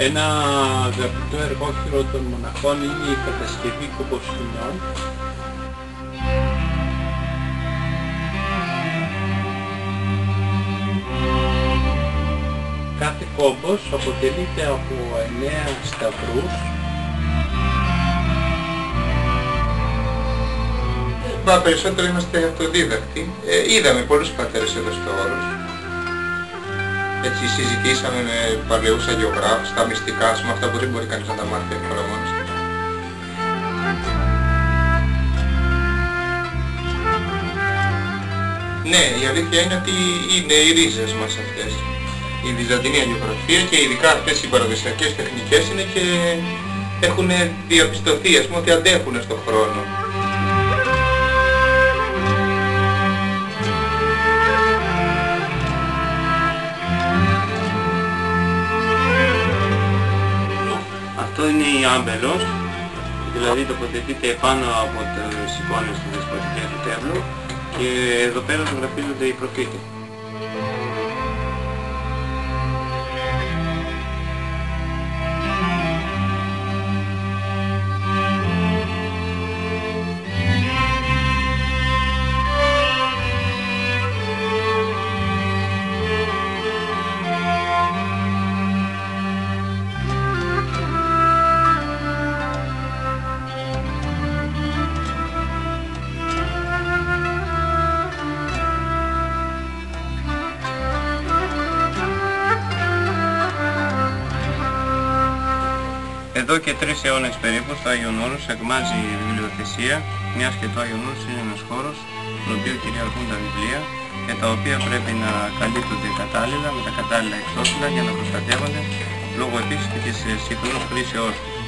Ένα αγαπητό εργόχειρο των μοναχών είναι η κατασκευή κομποσκηνών. Κάθε κόμπος αποτελείται από 9 σταυρούς. Περισσότερο είμαστε αυτοδίδακτοι. Είδαμε πολλούς πατέρες εδώ στο Όρος. Έτσι συζητήσαμε με παλαιούς αγιογράφους, τα μυστικά, αυτά που δεν μπορεί κανείς να τα μάθει εύκολα μόνος του. Ναι, η αλήθεια είναι ότι είναι οι ρίζες μας αυτές. Η βυζαντινή αγιογραφία και ειδικά αυτές οι παραδοσιακές τεχνικές είναι και έχουν διαπιστωθεί, ας πούμε, ότι αντέχουν στον χρόνο. Αυτό είναι η άμπελος, δηλαδή τοποθετείται επάνω από τις εικόνες του δεσποτικές του τέβλου και εδώ πέρα ζωγραφίζονται οι προφήτες. Εδώ και 3 αιώνες περίπου στο Άγιον Όρος εκμάζει η βιβλιοθεσία, μιας και το Άγιον Όρος είναι ένας χώρος στον οποίο κυριαρχούν τα βιβλία και τα οποία πρέπει να καλύπτονται κατάλληλα με τα κατάλληλα εξώφυλλα για να προστατεύονται λόγω επίσης και της σύγχρονης χρήσεώς τους.